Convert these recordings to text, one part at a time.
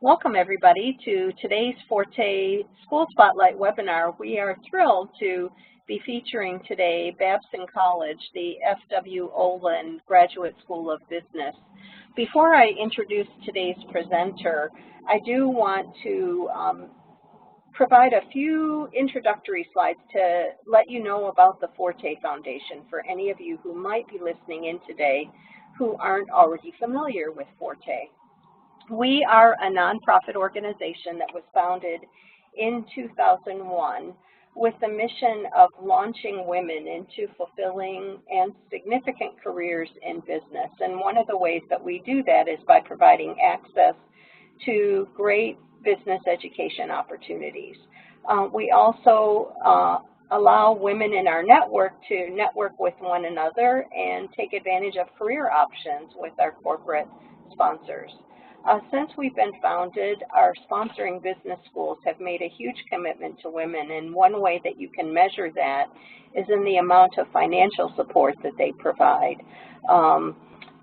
Welcome everybody to today's Forte School Spotlight webinar. We are thrilled to be featuring today Babson College, the F.W. Olin Graduate School of Business. Before I introduce today's presenter, I do want to provide a few introductory slides to let you know about the Forte Foundation for any of you who might be listening in today who aren't already familiar with Forte. We are a nonprofit organization that was founded in 2001 with the mission of launching women into fulfilling and significant careers in business. And one of the ways that we do that is by providing access to great business education opportunities. We also allow women in our network to network with one another and take advantage of career options with our corporate sponsors. Since we've been founded, our sponsoring business schools have made a huge commitment to women, and one way that you can measure that is in the amount of financial support that they provide.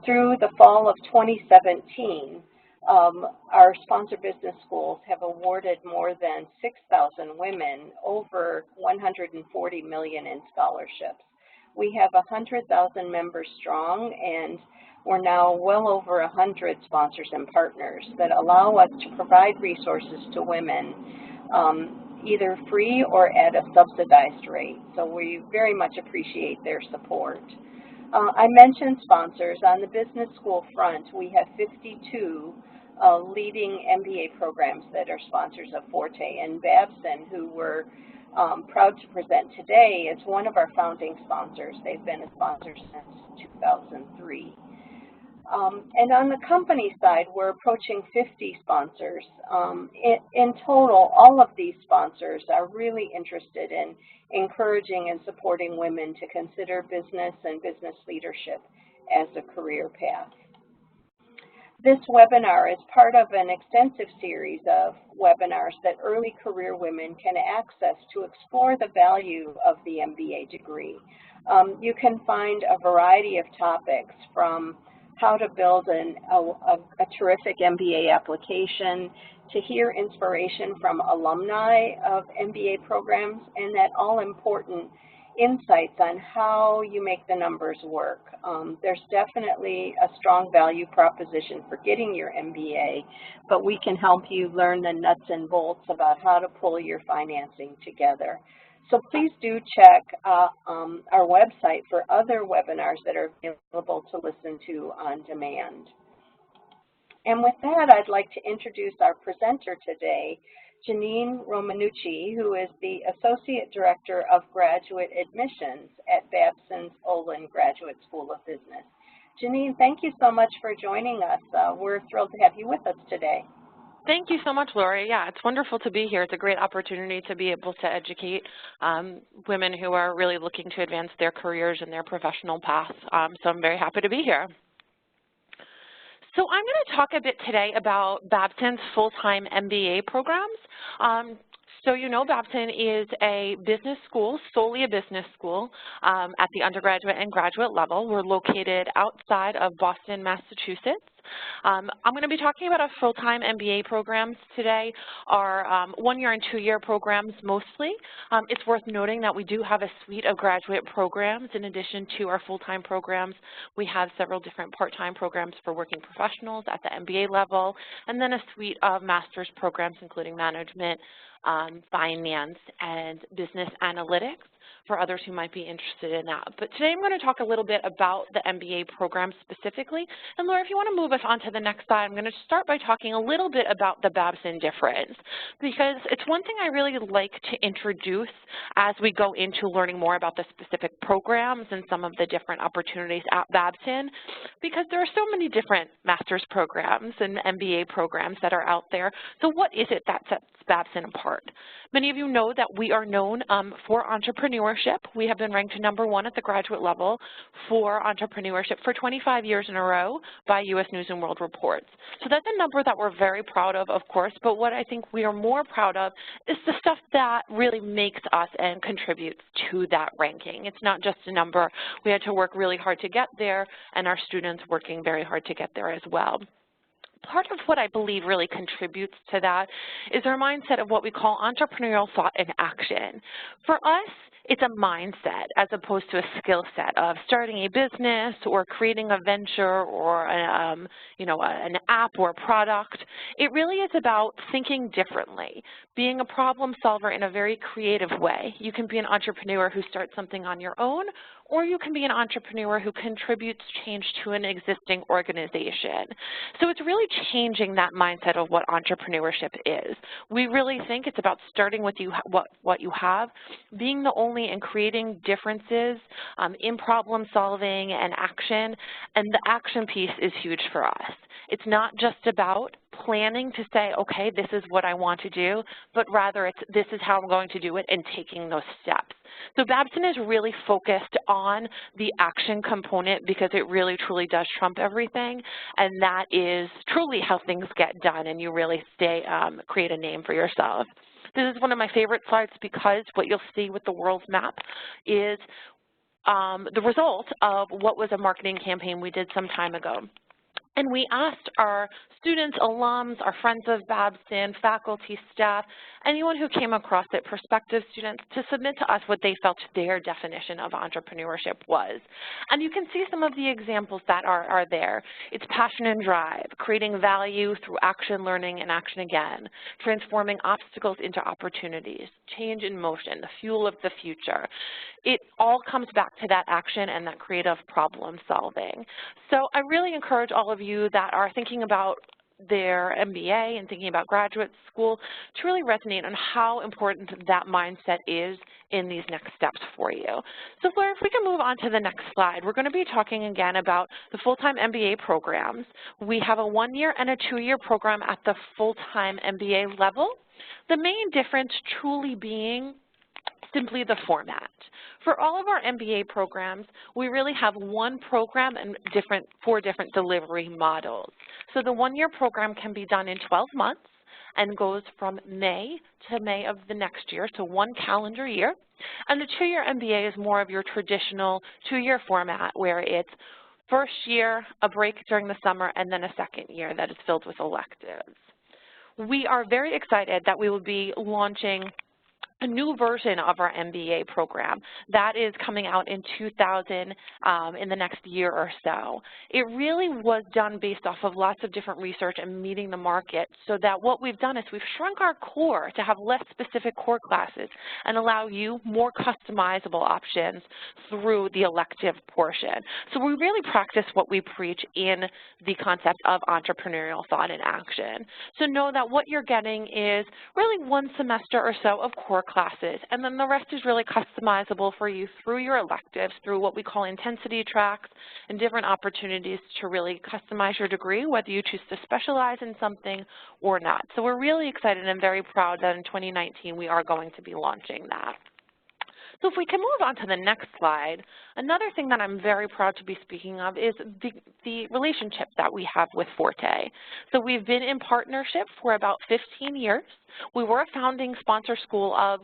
Through the fall of 2017, our sponsored business schools have awarded more than 6,000 women over $140 million in scholarships. We have 100,000 members strong, and we're now well over 100 sponsors and partners that allow us to provide resources to women, either free or at a subsidized rate. So we very much appreciate their support. I mentioned sponsors. On the business school front, we have 52 leading MBA programs that are sponsors of Forte, and Babson, who we're proud to present today, is one of our founding sponsors. They've been a sponsor since 2003. And on the company side, we're approaching 50 sponsors. In total, all of these sponsors are really interested in encouraging and supporting women to consider business and business leadership as a career path. This webinar is part of an extensive series of webinars that early career women can access to explore the value of the MBA degree. You can find a variety of topics, from how to build a terrific MBA application, to hear inspiration from alumni of MBA programs, and that all-important insights on how you make the numbers work. There's definitely a strong value proposition for getting your MBA, but we can help you learn the nuts and bolts about how to pull your financing together. So please do check our website for other webinars that are available to listen to on demand. And with that, I'd like to introduce our presenter today, Janine Romanucci, who is the Associate Director of Graduate Admissions at Babson's Olin Graduate School of Business. Janine, thank you so much for joining us. We're thrilled to have you with us today. Thank you so much, Lori. Yeah, it's wonderful to be here. It's a great opportunity to be able to educate women who are really looking to advance their careers and their professional paths. So I'm very happy to be here. So I'm going to talk a bit today about Babson's full-time MBA programs. So you know Babson is a business school, solely a business school at the undergraduate and graduate level. We're located outside of Boston, Massachusetts. I'm going to be talking about our full-time MBA programs today, our one-year and two-year programs mostly. It's worth noting that we do have a suite of graduate programs in addition to our full-time programs. We have several different part-time programs for working professionals at the MBA level, and then a suite of master's programs including management, finance, and business analytics for others who might be interested in that. But today I'm going to talk a little bit about the MBA program specifically. And Laura, if you want to move us on to the next slide, I'm going to start by talking a little bit about the Babson difference, because it's one thing I really like to introduce as we go into learning more about the specific programs and some of the different opportunities at Babson, because there are so many different master's programs and MBA programs that are out there. So what is it that sets Babson apart? Many of you know that we are known for entrepreneurship. We have been ranked #1 at the graduate level for entrepreneurship for 25 years in a row by U.S. News and World Reports. So that's a number that we're very proud of course, but what I think we are more proud of is the stuff that really makes us and contributes to that ranking. It's not just a number. We had to work really hard to get there, and our students working very hard to get there as well. part of what I believe really contributes to that is our mindset of what we call entrepreneurial thought and action. For us, it's a mindset as opposed to a skill set of starting a business or creating a venture or an app or a product. It really is about thinking differently, being a problem solver in a very creative way. You can be an entrepreneur who starts something on your own, or you can be an entrepreneur who contributes change to an existing organization. So it's really changing that mindset of what entrepreneurship is. We really think it's about starting with what you have, being the only and creating differences in problem solving and action, and the action piece is huge for us. It's not just about planning to say, okay, this is what I want to do, but rather it's this is how I'm going to do it and taking those steps. So Babson is really focused on the action component because it really truly does trump everything, and that is truly how things get done and you really create a name for yourself. This is one of my favorite slides because what you'll see with the world's map is the result of what was a marketing campaign we did some time ago. And we asked our students, alums, our friends of Babson, faculty, staff, anyone who came across it, prospective students, to submit to us what they felt their definition of entrepreneurship was. And you can see some of the examples that are there. It's passion and drive, creating value through action learning and action again, transforming obstacles into opportunities, change in motion, the fuel of the future. It all comes back to that action and that creative problem solving. So I really encourage all of you that are thinking about their MBA and thinking about graduate school to really resonate on how important that mindset is in these next steps for you. So Laura, if we can move on to the next slide, we're going to be talking again about the full-time MBA programs. We have a 1-year and a 2-year program at the full-time MBA level. The main difference truly being simply the format. For all of our MBA programs, we really have one program and 4 different delivery models. So the 1-year program can be done in 12 months and goes from May to May of the next year, so 1 calendar year. And the 2-year MBA is more of your traditional 2-year format where it's first year, a break during the summer, and then a second year that is filled with electives. We are very excited that we will be launching a new version of our MBA program that is coming out in in the next year or so. It really was done based off of lots of different research and meeting the market, so that what we've done is we've shrunk our core to have less specific core classes and allow you more customizable options through the elective portion. So we really practice what we preach in the concept of entrepreneurial thought and action. So know that what you're getting is really 1 semester or so of core classes, and then the rest is really customizable for you through your electives, through what we call intensity tracks and different opportunities to really customize your degree, whether you choose to specialize in something or not. So we're really excited and very proud that in 2019 we are going to be launching that. So if we can move on to the next slide, another thing that I'm very proud to be speaking of is the relationship that we have with Forte. So we've been in partnership for about 15 years. We were a founding sponsor school of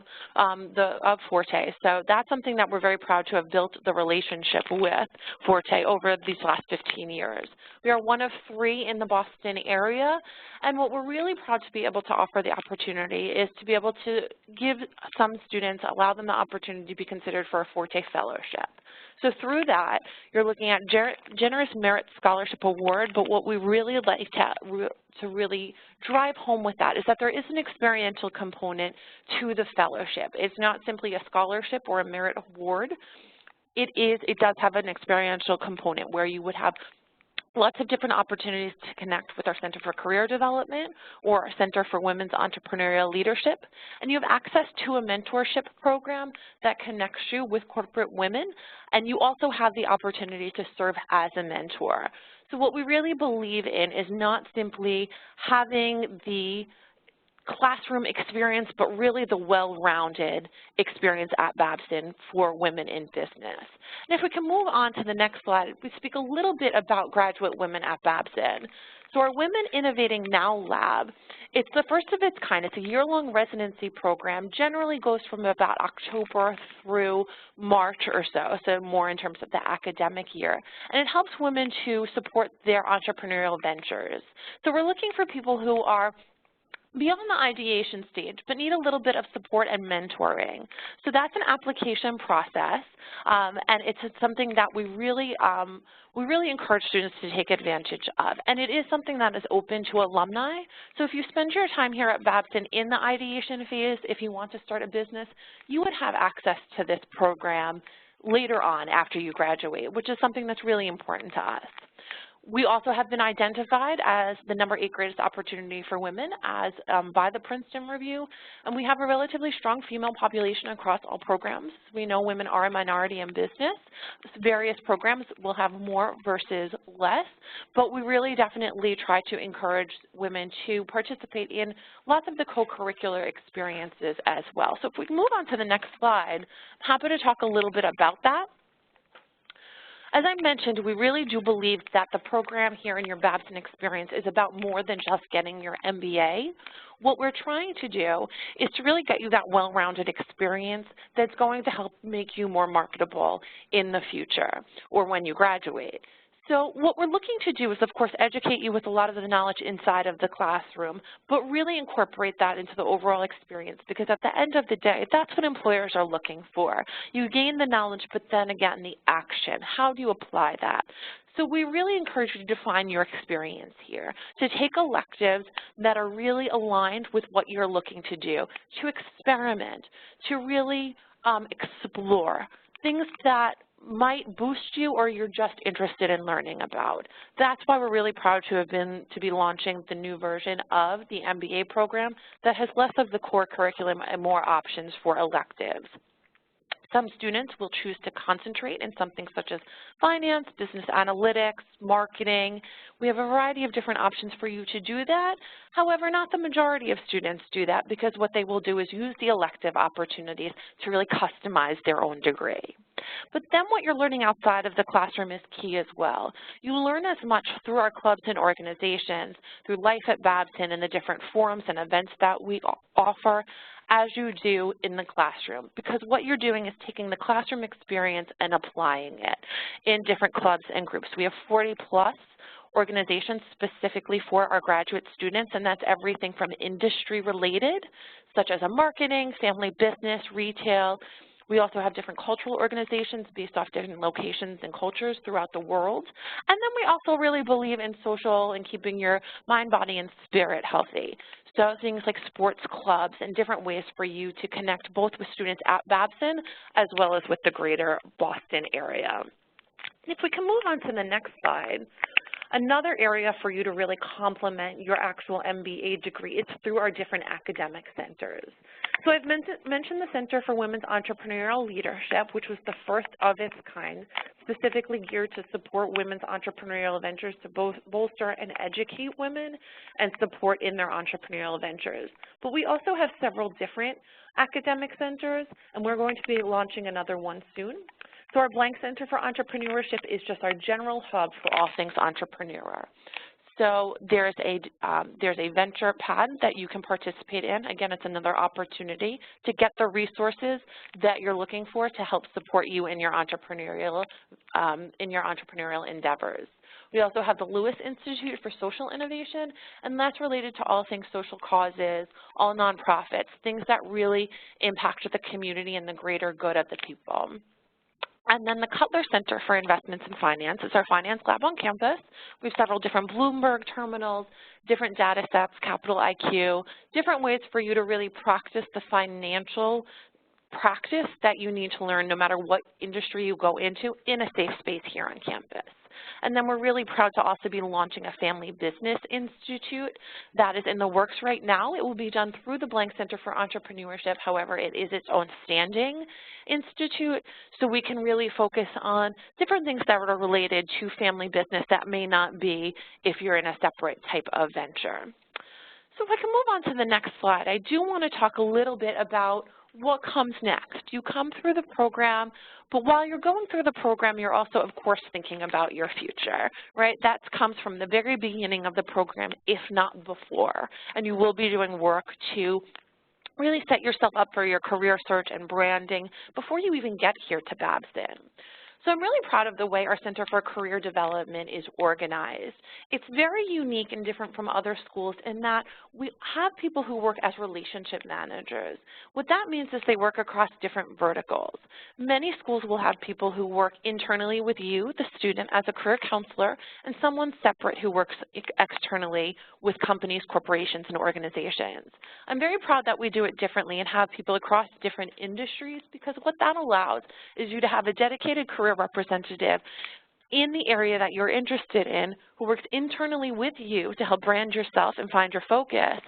Forte, so that's something that we're very proud to have built the relationship with Forte over these last 15 years. We are one of 3 in the Boston area, and what we're really proud to be able to offer the opportunity is to be able to give some students, allow them the opportunity to be considered for a Forte Fellowship. So through that, you're looking at Generous Merit Scholarship Award, but what we really like to really drive home with that is that there is an experiential component to the fellowship. It's not simply a scholarship or a merit award. It does have an experiential component where you would have lots of different opportunities to connect with our Center for Career Development or our Center for Women's Entrepreneurial Leadership. And you have access to a mentorship program that connects you with corporate women. And you also have the opportunity to serve as a mentor. So what we really believe in is not simply having the classroom experience, but really the well-rounded experience at Babson for women in business. And if we can move on to the next slide, we speak a little bit about graduate women at Babson. So our Women Innovating Now Lab, it's the first of its kind. It's a year-long residency program, generally goes from about October through March or so, so more in terms of the academic year. And it helps women to support their entrepreneurial ventures. So we're looking for people who are beyond the ideation stage, but need a little bit of support and mentoring. So that's an application process, and it's something that we really encourage students to take advantage of. And it is something that is open to alumni. So if you spend your time here at Babson in the ideation phase, if you want to start a business, you would have access to this program later on after you graduate, which is something that's really important to us. We also have been identified as the #8 greatest opportunity for women by the Princeton Review, and we have a relatively strong female population across all programs. We know women are a minority in business. Various programs will have more versus less, but we really definitely try to encourage women to participate in lots of the co-curricular experiences as well. So if we can move on to the next slide, I'm happy to talk a little bit about that. As I mentioned, we really do believe that the program here in your Babson experience is about more than just getting your MBA. What we're trying to do is to really get you that well-rounded experience that's going to help make you more marketable in the future or when you graduate. So what we're looking to do is, of course, educate you with a lot of the knowledge inside of the classroom, but really incorporate that into the overall experience, because at the end of the day, that's what employers are looking for. You gain the knowledge, but then again, the action. How do you apply that? So we really encourage you to define your experience here, to take electives that are really aligned with what you're looking to do, to experiment, to really explore things that might boost you or you're just interested in learning about. That's why we're really proud to be launching the new version of the MBA program that has less of the core curriculum and more options for electives. Some students will choose to concentrate in something such as finance, business analytics, marketing. We have a variety of different options for you to do that. However, not the majority of students do that, because what they will do is use the elective opportunities to really customize their own degree. But then what you're learning outside of the classroom is key as well. You learn as much through our clubs and organizations, through life at Babson and the different forums and events that we offer, as you do in the classroom, because what you're doing is taking the classroom experience and applying it in different clubs and groups. We have 40+ organizations specifically for our graduate students, and that's everything from industry related, such as a marketing, family business, retail. We also have different cultural organizations based off different locations and cultures throughout the world. And then we also really believe in social and keeping your mind, body, and spirit healthy. So things like sports clubs and different ways for you to connect both with students at Babson as well as with the greater Boston area. If we can move on to the next slide, another area for you to really complement your actual MBA degree is through our different academic centers. So I've mentioned the Center for Women's Entrepreneurial Leadership, which was the first of its kind, specifically geared to support women's entrepreneurial ventures, to both bolster and educate women and support in their entrepreneurial ventures. But we also have several different academic centers, and we're going to be launching another one soon. So our Blank Center for Entrepreneurship is just our general hub for all things entrepreneur. So there's a venture pad that you can participate in. Again, it's another opportunity to get the resources that you're looking for to help support you in your entrepreneurial endeavors. We also have the Lewis Institute for Social Innovation, and that's related to all things social causes, all nonprofits, things that really impact the community and the greater good of the people. And then the Cutler Center for Investments in Finance is our finance lab on campus. We have several different Bloomberg terminals, different data sets, Capital IQ, different ways for you to really practice the financial practice that you need to learn no matter what industry you go into in a safe space here on campus. And then we're really proud to also be launching a Family Business Institute that is in the works right now. It will be done through the Blank Center for Entrepreneurship. However, it is its own standing institute, so we can really focus on different things that are related to family business that may not be if you're in a separate type of venture. So if I can move on to the next slide, I do want to talk a little bit about what comes next. You come through the program, but while you're going through the program, you're also, of course, thinking about your future, right? That comes from the very beginning of the program, if not before, and you will be doing work to really set yourself up for your career search and branding before you even get here to Babson. So I'm really proud of the way our Center for Career Development is organized. It's very unique and different from other schools in that we have people who work as relationship managers. What that means is they work across different verticals. Many schools will have people who work internally with you, the student, as a career counselor, and someone separate who works externally with companies, corporations, and organizations. I'm very proud that we do it differently and have people across different industries because what that allows is you to have a dedicated career representative in the area that you're interested in who works internally with you to help brand yourself and find your focus,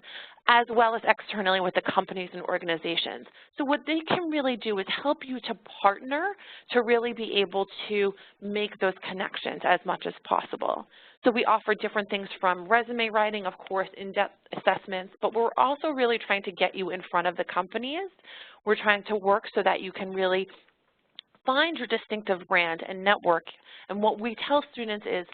as well as externally with the companies and organizations. So what they can really do is help you to partner to really be able to make those connections as much as possible. So we offer different things from resume writing, of course, in-depth assessments, but we're also really trying to get you in front of the companies. We're trying to work so that you can really find your distinctive brand and network. And what we tell students is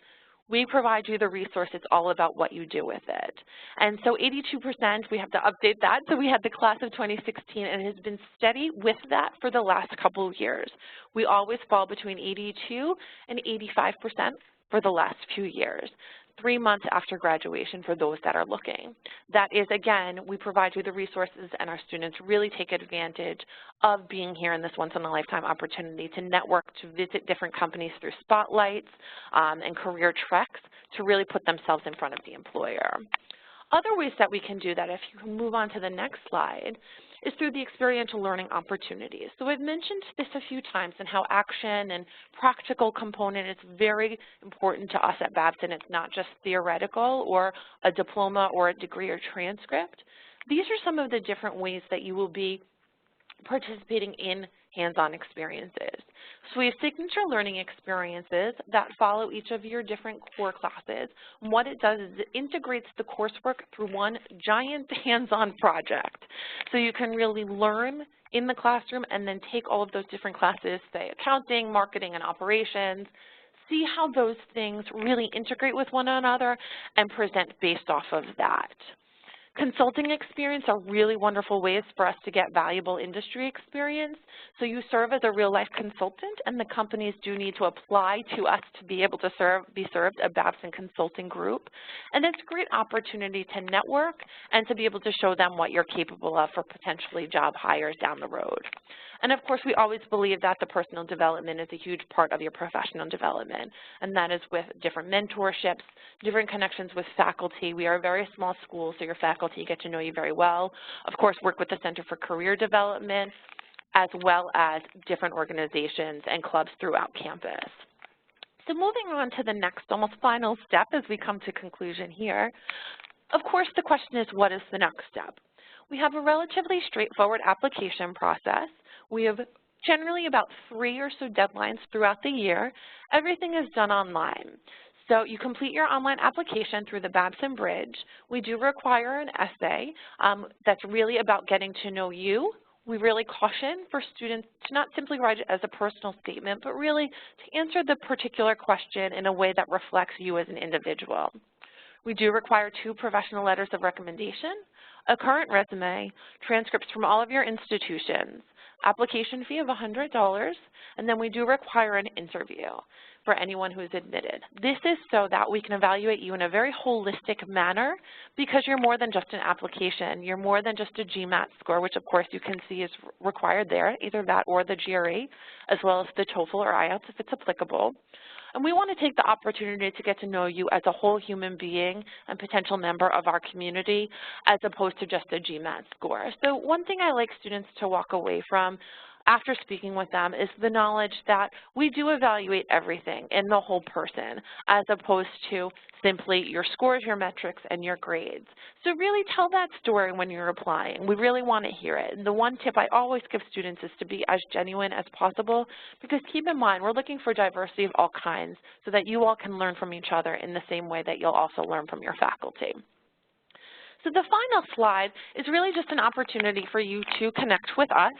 we provide you the resource. It's all about what you do with it. And so 82%, we have to update that. So we had the class of 2016, and it has been steady with that for the last couple of years. We always fall between 82 and 85% for the last few years. 3 months after graduation for those that are looking. That is, again, we provide you the resources and our students really take advantage of being here in this once-in-a-lifetime opportunity to network, to visit different companies through spotlights and career treks to really put themselves in front of the employer. Other ways that we can do that, if you can move on to the next slide, is through the experiential learning opportunities. So I've mentioned this a few times and how action and practical component is very important to us at Babson. It's not just theoretical or a diploma or a degree or transcript. These are some of the different ways that you will be participating in hands-on experiences. So we have signature learning experiences that follow each of your different core classes. And what it does is it integrates the coursework through one giant hands-on project. So you can really learn in the classroom and then take all of those different classes, say accounting, marketing, and operations, see how those things really integrate with one another and present based off of that. Consulting experience are really wonderful ways for us to get valuable industry experience. So you serve as a real-life consultant, and the companies do need to apply to us to be able to be served a Babson Consulting Group. And it's a great opportunity to network and to be able to show them what you're capable of for potentially job hires down the road. And of course, we always believe that the personal development is a huge part of your professional development, and that is with different mentorships, different connections with faculty. We are a very small school, so your faculty get to know you very well. Of course, work with the Center for Career Development, as well as different organizations and clubs throughout campus. So moving on to the next, almost final step as we come to conclusion here. Of course, the question is, what is the next step? We have a relatively straightforward application process. We have generally about 3 or so deadlines throughout the year. Everything is done online. So you complete your online application through the Babson Bridge. We do require an essay that's really about getting to know you. We really caution for students to not simply write it as a personal statement, but really to answer the particular question in a way that reflects you as an individual. We do require 2 professional letters of recommendation, a current resume, transcripts from all of your institutions, application fee of $100, and then we do require an interview for anyone who is admitted. This is so that we can evaluate you in a very holistic manner because you're more than just an application. You're more than just a GMAT score, which of course you can see is required there, either that or the GRE, as well as the TOEFL or IELTS if it's applicable. And we want to take the opportunity to get to know you as a whole human being and potential member of our community as opposed to just a GMAT score. So one thing I like students to walk away from after speaking with them is the knowledge that we do evaluate everything in the whole person as opposed to simply your scores, your metrics, and your grades. So really tell that story when you're applying. We really want to hear it. And the one tip I always give students is to be as genuine as possible because keep in mind, we're looking for diversity of all kinds so that you all can learn from each other in the same way that you'll also learn from your faculty. So the final slide is really just an opportunity for you to connect with us.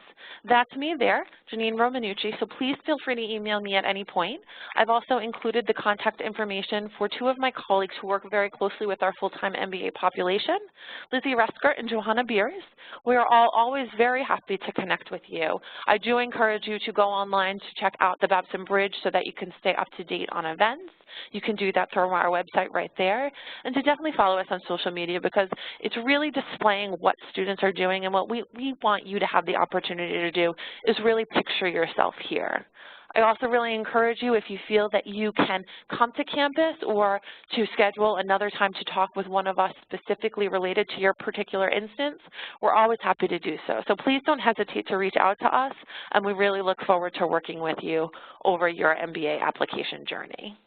That's me there, Janine Romanucci, so please feel free to email me at any point. I've also included the contact information for two of my colleagues who work very closely with our full-time MBA population, Lizzie Reskert and Johanna Beers. We are all always very happy to connect with you. I do encourage you to go online to check out the Babson Bridge so that you can stay up to date on events. You can do that through our website right there, and to definitely follow us on social media because it's really displaying what students are doing, and what we want you to have the opportunity to do is really picture yourself here. I also really encourage you, if you feel that you can come to campus or to schedule another time to talk with one of us specifically related to your particular instance, we're always happy to do so. So please don't hesitate to reach out to us, and we really look forward to working with you over your MBA application journey.